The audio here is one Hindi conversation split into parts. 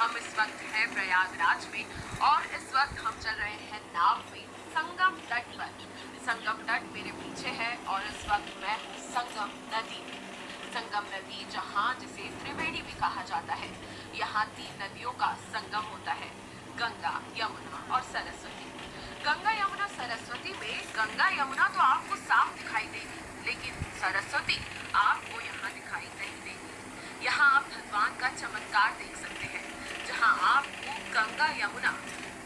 हम इस वक्त हैं प्रयागराज में और इस वक्त हम चल रहे हैं नाव में संगम तट पर। संगम तट मेरे पीछे है और इस वक्त मैं संगम नदी में। संगम नदी जिसे त्रिवेणी भी कहा जाता है। यहाँ 3 नदियों का संगम होता है, गंगा, यमुना और सरस्वती। गंगा, यमुना, सरस्वती में गंगा यमुना तो आपको साफ दिखाई देगी, लेकिन सरस्वती आपको यहाँ दिखाई नहीं देगी। यहाँ आप भगवान का चमत्कार देख सकते हैं, जहाँ आपको गंगा यमुना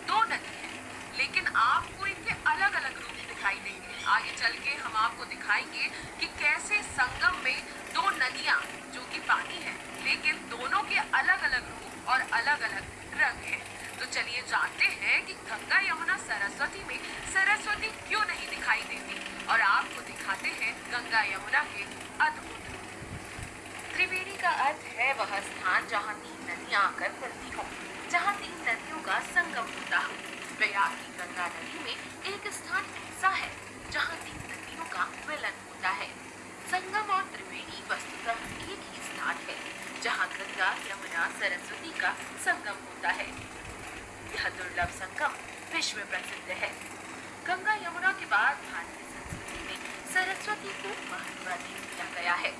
2 नदी है, लेकिन आपको इनके अलग अलग रूप दिखाई देंगे। आगे चल के हम आपको दिखाएंगे कि कैसे संगम में 2 नदियाँ जो कि पानी है, लेकिन दोनों के अलग अलग रूप और अलग अलग रंग है। तो चलिए जानते हैं कि गंगा, यमुना, सरस्वती में सरस्वती क्यों नहीं दिखाई देती और आपको दिखाते हैं गंगा यमुना के अद्भुत रूप। त्रिवेणी का अर्थ है वह स्थान जहाँ 3 नदियाँ आकर मिलती हों, जहाँ 3 नदियों का संगम होता हो। प्रयाग की गंगा नदी में एक स्थान ऐसा है जहाँ 3 नदियों का मिलन होता है। संगम और त्रिवेणी वस्तुतः एक ही स्थान है जहाँ गंगा, यमुना, सरस्वती का संगम होता है। यह दुर्लभ संगम विश्व प्रसिद्ध है। गंगा, यमुना के बाद भारतीय संस्कृति में सरस्वती को महत्व दिया गया है।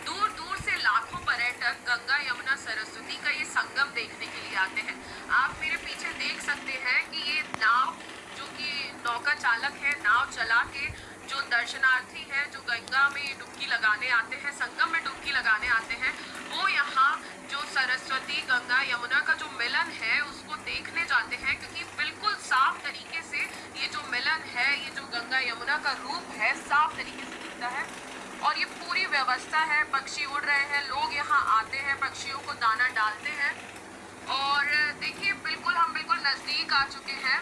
दूर दूर से लाखों पर्यटक गंगा, यमुना, सरस्वती का ये संगम देखने के लिए आते हैं। आप मेरे पीछे देख सकते हैं कि ये नाव, जो कि नौका चालक है, नाव चला के जो दर्शनार्थी हैं, जो गंगा में डुबकी लगाने आते हैं, संगम में डुबकी लगाने आते हैं, वो यहाँ जो सरस्वती, गंगा, यमुना का जो मिलन है उसको देखने जाते हैं, क्योंकि बिल्कुल साफ तरीके से ये जो मिलन है, ये जो गंगा यमुना का रूप है, साफ तरीके से दिखता है। और ये पूरी व्यवस्था है, पक्षी उड़ रहे हैं, लोग यहाँ आते हैं, पक्षियों को दाना डालते हैं। और देखिए हम बिल्कुल नज़दीक आ चुके हैं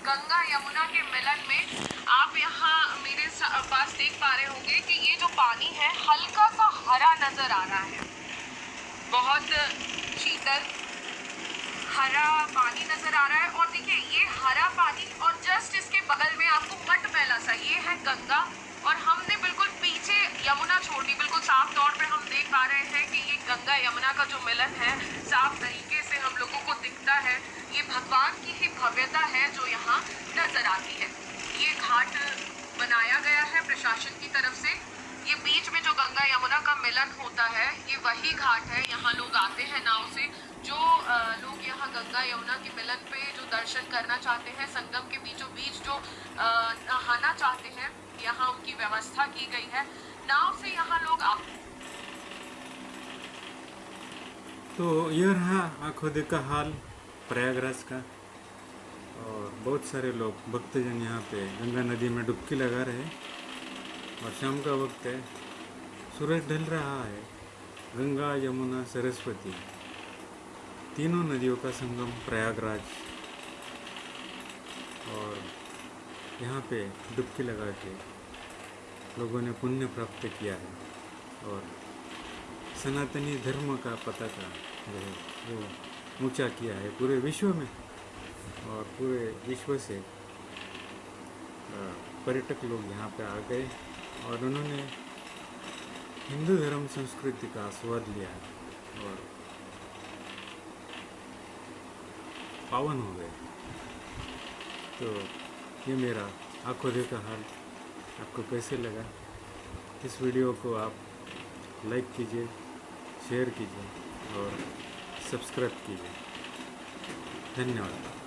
गंगा यमुना के मिलन में। आप यहाँ मेरे पास देख पा रहे होंगे कि ये जो पानी है हल्का सा हरा नजर आ रहा है, बहुत शीतल हरा पानी नजर आ रहा है। और देखिए ये हरा पानी और जस्ट इसके बगल में आपको मटमैला सा ये है गंगा, और हमने बिल्कुल पीछे यमुना छोड़ दी। बिल्कुल साफ तौर पे हम देख पा रहे हैं कि ये गंगा यमुना का जो मिलन है साफ तरीके से हम लोगों को दिखता है। ये भगवान की ही भव्यता है जो यहाँ नजर आती है। ये घाट बनाया गया है प्रशासन की तरफ से। ये बीच में जो गंगा यमुना का मिलन होता है ये वही घाट है। यहाँ लोग आते हैं नाव से, जो लोग यहाँ गंगा यमुना के मिलन पे जो दर्शन करना चाहते हैं, संगम के बीचों बीच जो नहाना चाहते हैं, यहाँ उनकी व्यवस्था की गई है। नाव से यहाँ लोग तो ये रहा आंखों देखा हाल प्रयागराज का। और बहुत सारे लोग भक्तजन यहाँ पे गंगा नदी में डुबकी लगा रहे हैं और शाम का वक्त है, सूरज ढल रहा है। गंगा, यमुना, सरस्वती तीनों नदियों का संगम प्रयागराज, और यहाँ पे डुबकी लगा के लोगों ने पुण्य प्राप्त किया है और सनातनी धर्म का पताका जो है वो ऊंचा किया है पूरे विश्व में। और पूरे विश्व से पर्यटक लोग यहाँ पे आ गए और उन्होंने हिंदू धर्म संस्कृति का स्वाद लिया और पावन हो गए। तो ये मेरा आंखों देखा हाल आपको कैसे लगा? इस वीडियो को आप लाइक कीजिए, शेयर कीजिए और सब्सक्राइब कीजिए। धन्यवाद।